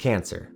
Cancer.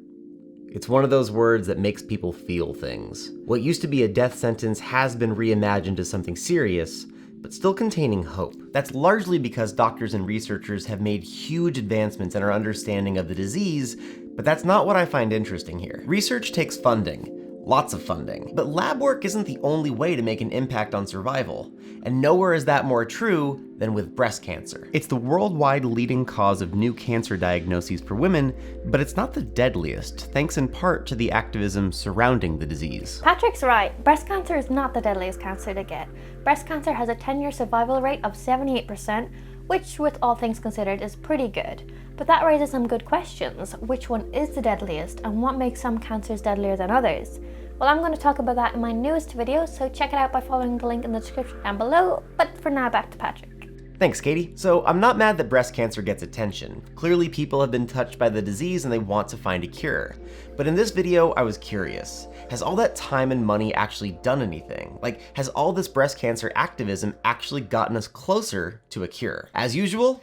It's one of those words that makes people feel things. What used to be a death sentence has been reimagined as something serious, but still containing hope. That's largely because doctors and researchers have made huge advancements in our understanding of the disease, but that's not what I find interesting here. Research takes funding. Lots of funding. But lab work isn't the only way to make an impact on survival, and nowhere is that more true than with breast cancer. It's the worldwide leading cause of new cancer diagnoses for women, but it's not the deadliest, thanks in part to the activism surrounding the disease. Patrick's right. Breast cancer is not the deadliest cancer to get. Breast cancer has a 10-year survival rate of 78%, which, with all things considered, is pretty good. But that raises some good questions. Which one is the deadliest, and what makes some cancers deadlier than others? Well, I'm going to talk about that in my newest video, so check it out by following the link in the description down below. But for now, back to Patrick. Thanks, Katie. So I'm not mad that breast cancer gets attention. Clearly people have been touched by the disease and they want to find a cure. But in this video, I was curious. Has all that time and money actually done anything? Like, has all this breast cancer activism actually gotten us closer to a cure? As usual,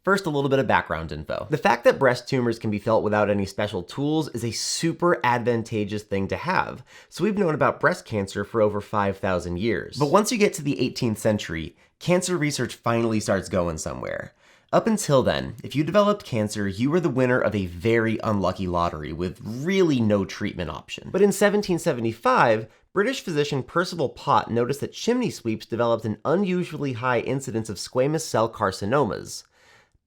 first, a little bit of background info. The fact that breast tumors can be felt without any special tools is a super advantageous thing to have. So we've known about breast cancer for over 5,000 years. But once you get to the 18th century, cancer research finally starts going somewhere. Up until then, if you developed cancer, you were the winner of a very unlucky lottery with really no treatment option. But in 1775, British physician Percival Pott noticed that chimney sweeps developed an unusually high incidence of squamous cell carcinomas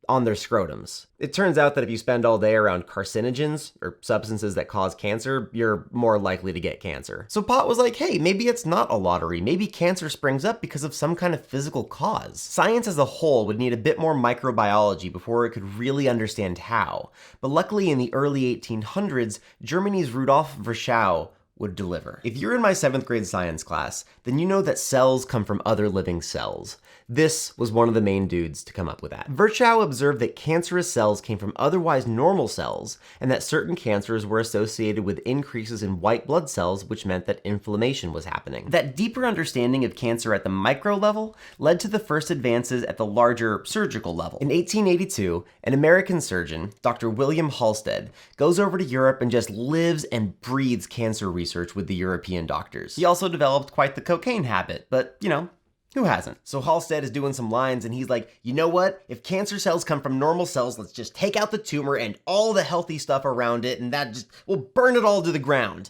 on their scrotums. It turns out that if you spend all day around carcinogens, or substances that cause cancer, you're more likely to get cancer. So Pott was like, hey, maybe it's not a lottery. Maybe cancer springs up because of some kind of physical cause. Science as a whole would need a bit more microbiology before it could really understand how. But luckily in the early 1800s, Germany's Rudolf Virchow would deliver. If you're in my 7th grade science class, then you know that cells come from other living cells. This was one of the main dudes to come up with that. Virchow observed that cancerous cells came from otherwise normal cells, and that certain cancers were associated with increases in white blood cells, which meant that inflammation was happening. That deeper understanding of cancer at the micro level led to the first advances at the larger surgical level. In 1882, an American surgeon, Dr. William Halsted, goes over to Europe and just lives and breathes cancer research with the European doctors. He also developed quite the cocaine habit, but you know, who hasn't? So Halsted is doing some lines and he's like, you know what? If cancer cells come from normal cells, let's just take out the tumor and all the healthy stuff around it, and that just, we'll burn it all to the ground.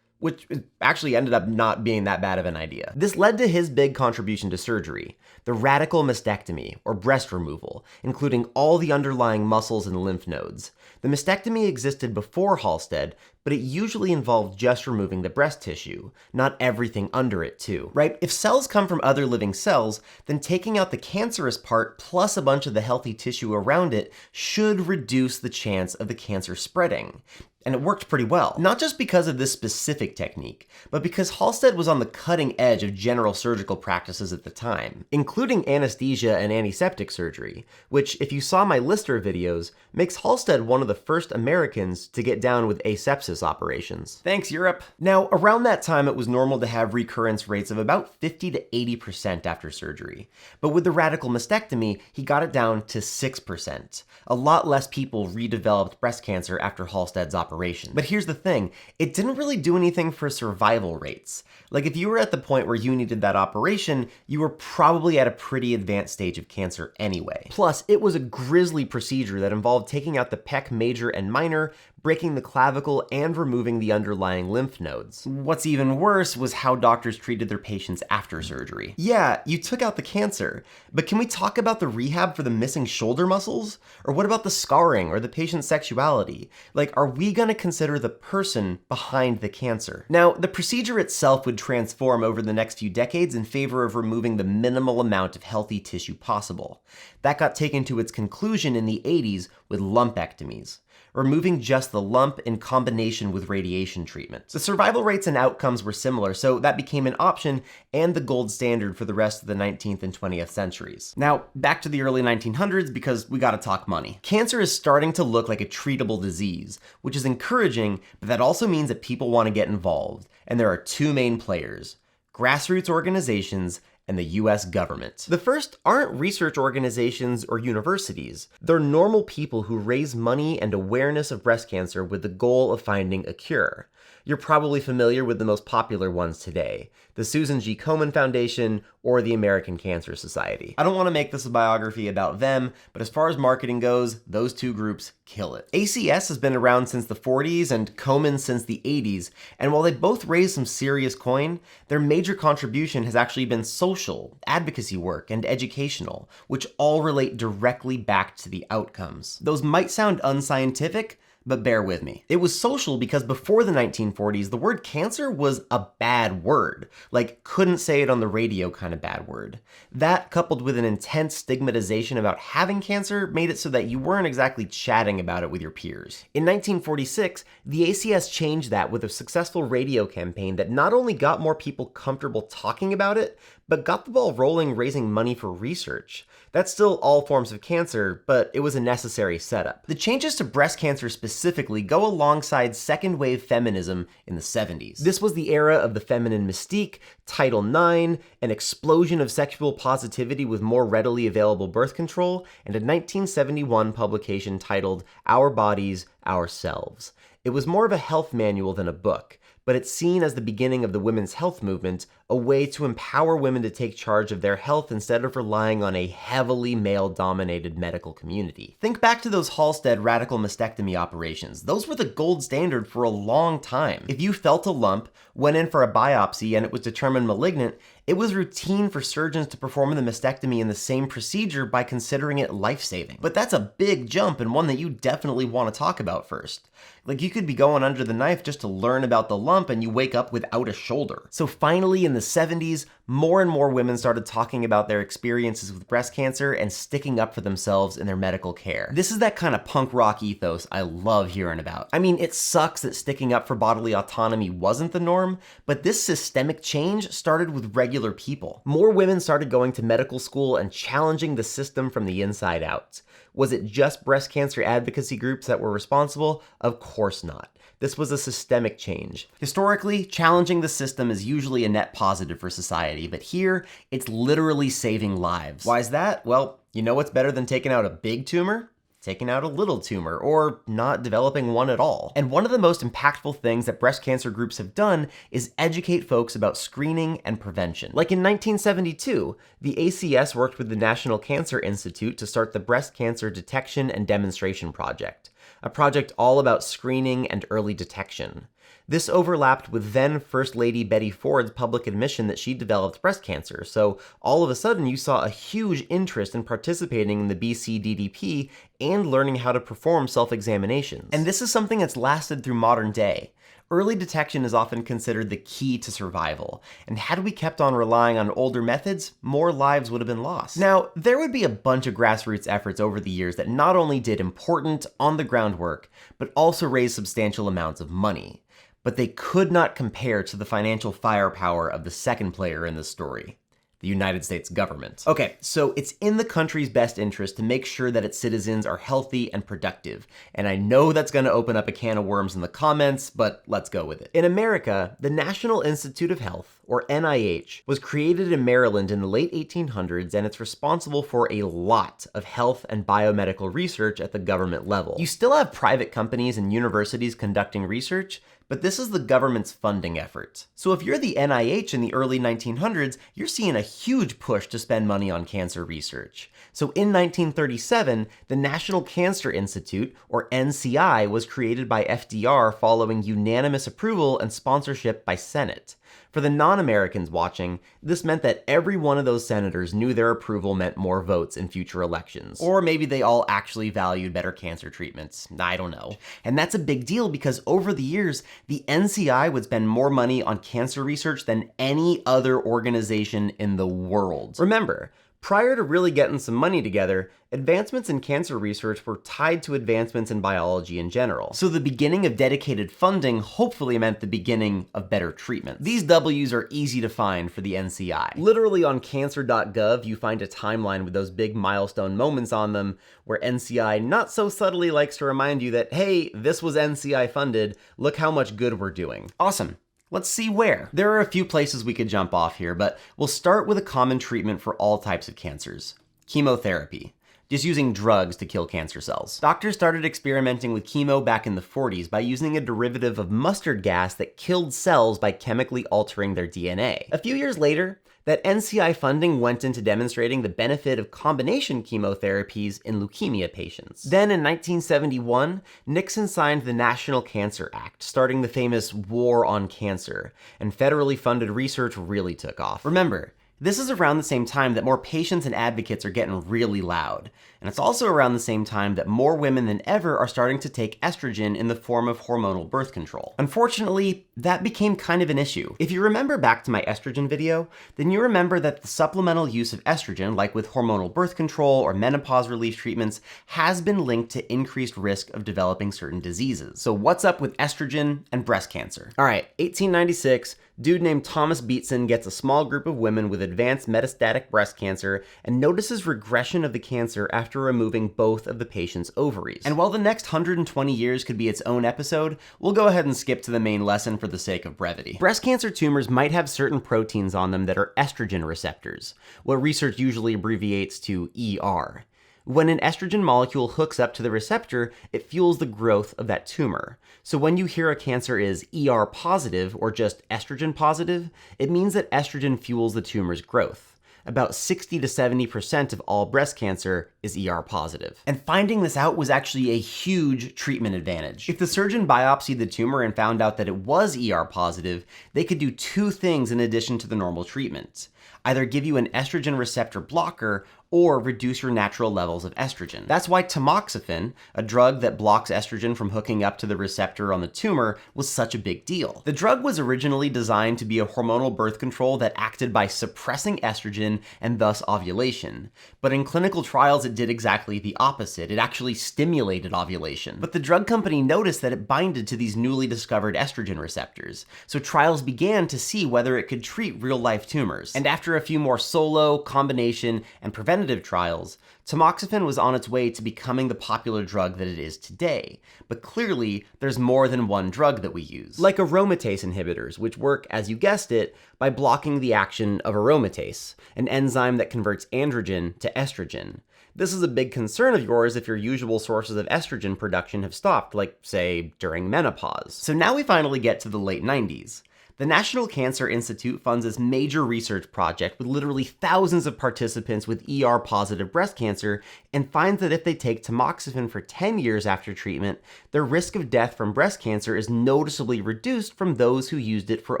Which actually ended up not being that bad of an idea. This led to his big contribution to surgery, the radical mastectomy, or breast removal, including all the underlying muscles and lymph nodes. The mastectomy existed before Halsted, but it usually involved just removing the breast tissue, not everything under it too, right? If cells come from other living cells, then taking out the cancerous part plus a bunch of the healthy tissue around it should reduce the chance of the cancer spreading. And it worked pretty well. Not just because of this specific technique, but because Halsted was on the cutting edge of general surgical practices at the time, including anesthesia and antiseptic surgery, which, if you saw my Lister videos, makes Halsted one of the first Americans to get down with asepsis operations. Thanks, Europe. Now, around that time, it was normal to have recurrence rates of about 50 to 80% after surgery. But with the radical mastectomy, he got it down to 6%. A lot less people redeveloped breast cancer after Halsted's operation. But here's the thing, it didn't really do anything for survival rates. Like if you were at the point where you needed that operation, you were probably at a pretty advanced stage of cancer anyway. Plus, it was a grisly procedure that involved taking out the pec major and minor, breaking the clavicle, and removing the underlying lymph nodes. What's even worse was how doctors treated their patients after surgery. Yeah, you took out the cancer, but can we talk about the rehab for the missing shoulder muscles? Or what about the scarring or the patient's sexuality? Like, are we gonna consider the person behind the cancer? Now, the procedure itself would transform over the next few decades in favor of removing the minimal amount of healthy tissue possible. That got taken to its conclusion in the 80s with lumpectomies, removing just the lump in combination with radiation treatment. The survival rates and outcomes were similar, so that became an option and the gold standard for the rest of the 19th and 20th centuries. Now, back to the early 1900s because we gotta talk money. Cancer is starting to look like a treatable disease, which is encouraging, but that also means that people want to get involved, and there are two main players: grassroots organizations and the US government. The first aren't research organizations or universities. They're normal people who raise money and awareness of breast cancer with the goal of finding a cure. You're probably familiar with the most popular ones today, the Susan G. Komen Foundation or the American Cancer Society. I don't want to make this a biography about them, but as far as marketing goes, those two groups kill it. ACS has been around since the 40s and Komen since the 80s, and while they both raised some serious coin, their major contribution has actually been social, advocacy work, and educational, which all relate directly back to the outcomes. Those might sound unscientific, but bear with me. It was social because before the 1940s, the word cancer was a bad word, like couldn't say it on the radio kind of bad word. That, coupled with an intense stigmatization about having cancer, made it so that you weren't exactly chatting about it with your peers. In 1946, the ACS changed that with a successful radio campaign that not only got more people comfortable talking about it, but got the ball rolling raising money for research. That's still all forms of cancer, but it was a necessary setup. The changes to breast cancer specifically go alongside second wave feminism in the 70s. This was the era of the feminine mystique, Title IX, an explosion of sexual positivity with more readily available birth control, and a 1971 publication titled Our Bodies, Ourselves. It was more of a health manual than a book, but it's seen as the beginning of the women's health movement, a way to empower women to take charge of their health instead of relying on a heavily male-dominated medical community. Think back to those Halsted radical mastectomy operations. Those were the gold standard for a long time. If you felt a lump, went in for a biopsy, and it was determined malignant, it was routine for surgeons to perform the mastectomy in the same procedure by considering it life-saving. But that's a big jump and one that you definitely want to talk about first. Like, you could be going under the knife just to learn about the lump and you wake up without a shoulder. So finally, in the 70s, more and more women started talking about their experiences with breast cancer and sticking up for themselves in their medical care. This is that kind of punk rock ethos I love hearing about. I mean, it sucks that sticking up for bodily autonomy wasn't the norm, but this systemic change started with regular people. More women started going to medical school and challenging the system from the inside out. Was it just breast cancer advocacy groups that were responsible? Of course not. This was a systemic change. Historically, challenging the system is usually a net positive for society, but here, it's literally saving lives. Why is that? Well, you know what's better than taking out a big tumor? Taking out a little tumor, or not developing one at all. And one of the most impactful things that breast cancer groups have done is educate folks about screening and prevention. Like in 1972, the ACS worked with the National Cancer Institute to start the Breast Cancer Detection and Demonstration Project, a project all about screening and early detection. This overlapped with then First Lady Betty Ford's public admission that she developed breast cancer, so all of a sudden you saw a huge interest in participating in the BCDDP and learning how to perform self-examinations. And this is something that's lasted through modern day. Early detection is often considered the key to survival, and had we kept on relying on older methods, more lives would have been lost. Now, there would be a bunch of grassroots efforts over the years that not only did important, on-the-ground work, but also raised substantial amounts of money. But they could not compare to the financial firepower of the second player in this story, the United States government. Okay, so it's in the country's best interest to make sure that its citizens are healthy and productive, and I know that's gonna open up a can of worms in the comments, but let's go with it. In America, the National Institute of Health, or NIH, was created in Maryland in the late 1800s, and it's responsible for a lot of health and biomedical research at the government level. You still have private companies and universities conducting research, but this is the government's funding effort. So if you're the NIH in the early 1900s, you're seeing a huge push to spend money on cancer research. So in 1937, the National Cancer Institute, or NCI, was created by FDR following unanimous approval and sponsorship by Senate. For the non-Americans watching, this meant that every one of those senators knew their approval meant more votes in future elections. Or maybe they all actually valued better cancer treatments. I don't know. And that's a big deal because over the years, the NCI would spend more money on cancer research than any other organization in the world. Remember, prior to really getting some money together, advancements in cancer research were tied to advancements in biology in general. So the beginning of dedicated funding hopefully meant the beginning of better treatments. These W's are easy to find for the NCI. Literally on cancer.gov, you find a timeline with those big milestone moments on them, where NCI not so subtly likes to remind you that, hey, this was NCI funded, look how much good we're doing. Awesome. Let's see where. There are a few places we could jump off here, but we'll start with a common treatment for all types of cancers: chemotherapy. Just using drugs to kill cancer cells. Doctors started experimenting with chemo back in the 40s by using a derivative of mustard gas that killed cells by chemically altering their DNA. A few years later, that NCI funding went into demonstrating the benefit of combination chemotherapies in leukemia patients. Then in 1971, Nixon signed the National Cancer Act, starting the famous War on Cancer, and federally funded research really took off. Remember, this is around the same time that more patients and advocates are getting really loud. And it's also around the same time that more women than ever are starting to take estrogen in the form of hormonal birth control. Unfortunately, that became kind of an issue. If you remember back to my estrogen video, then you remember that the supplemental use of estrogen, like with hormonal birth control or menopause relief treatments, has been linked to increased risk of developing certain diseases. So what's up with estrogen and breast cancer? All right, 1896, dude named Thomas Beatson gets a small group of women with advanced metastatic breast cancer and notices regression of the cancer after removing both of the patient's ovaries. And while the next 120 years could be its own episode, we'll go ahead and skip to the main lesson for the sake of brevity. Breast cancer tumors might have certain proteins on them that are estrogen receptors, what research usually abbreviates to ER. When an estrogen molecule hooks up to the receptor, it fuels the growth of that tumor. So when you hear a cancer is ER positive or just estrogen positive, it means that estrogen fuels the tumor's growth. About 60 to 70% of all breast cancer is ER positive. And finding this out was actually a huge treatment advantage. If the surgeon biopsied the tumor and found out that it was ER positive, they could do two things in addition to the normal treatment: either give you an estrogen receptor blocker or reduce your natural levels of estrogen. That's why tamoxifen, a drug that blocks estrogen from hooking up to the receptor on the tumor, was such a big deal. The drug was originally designed to be a hormonal birth control that acted by suppressing estrogen and thus ovulation. But in clinical trials, it did exactly the opposite. It actually stimulated ovulation. But the drug company noticed that it binded to these newly discovered estrogen receptors. So trials began to see whether it could treat real-life tumors. And after a few more solo, combination, and preventative trials, tamoxifen was on its way to becoming the popular drug that it is today. But clearly, there's more than one drug that we use. Like aromatase inhibitors, which work, as you guessed it, by blocking the action of aromatase, an enzyme that converts androgen to estrogen. This is a big concern of yours if your usual sources of estrogen production have stopped, like, say, during menopause. So now we finally get to the late 90s. The National Cancer Institute funds this major research project with literally thousands of participants with ER-positive breast cancer and finds that if they take tamoxifen for 10 years after treatment, their risk of death from breast cancer is noticeably reduced from those who used it for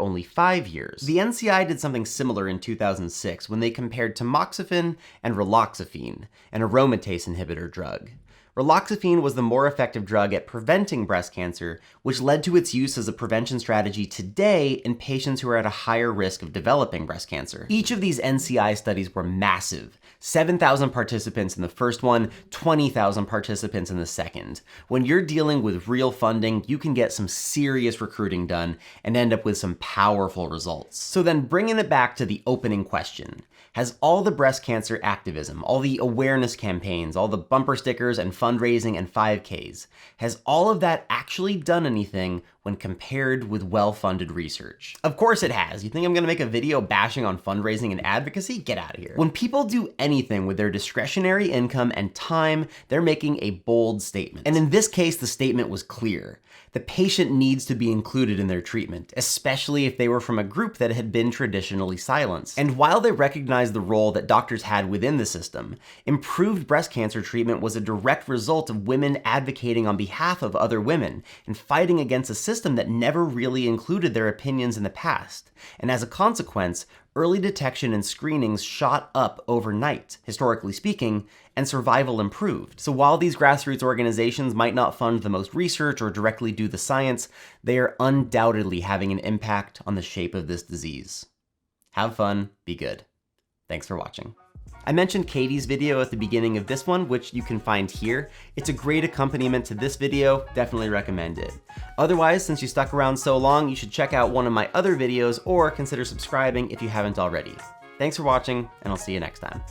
only 5 years. The NCI did something similar in 2006 when they compared tamoxifen and raloxifene, an aromatase inhibitor drug. Raloxifene was the more effective drug at preventing breast cancer, which led to its use as a prevention strategy today in patients who are at a higher risk of developing breast cancer. Each of these NCI studies were massive. 7,000 participants in the first one, 20,000 participants in the second. When you're dealing with real funding, you can get some serious recruiting done and end up with some powerful results. So then bringing it back to the opening question, has all the breast cancer activism, all the awareness campaigns, all the bumper stickers and fundraising and 5Ks, has all of that actually done anything when compared with well-funded research? Of course it has. You think I'm gonna make a video bashing on fundraising and advocacy? Get out of here. When people do anything with their discretionary income and time, they're making a bold statement. And in this case, the statement was clear. The patient needs to be included in their treatment, especially if they were from a group that had been traditionally silenced. And while they recognized the role that doctors had within the system, improved breast cancer treatment was a direct result of women advocating on behalf of other women and fighting against a system that never really included their opinions in the past. And as a consequence, early detection and screenings shot up overnight, historically speaking, and survival improved. So while these grassroots organizations might not fund the most research or directly do the science, they are undoubtedly having an impact on the shape of this disease. Have fun, be good. Thanks for watching. I mentioned Katie's video at the beginning of this one, which you can find here. It's a great accompaniment to this video, definitely recommend it. Otherwise, since you stuck around so long, you should check out one of my other videos or consider subscribing if you haven't already. Thanks for watching, and I'll see you next time.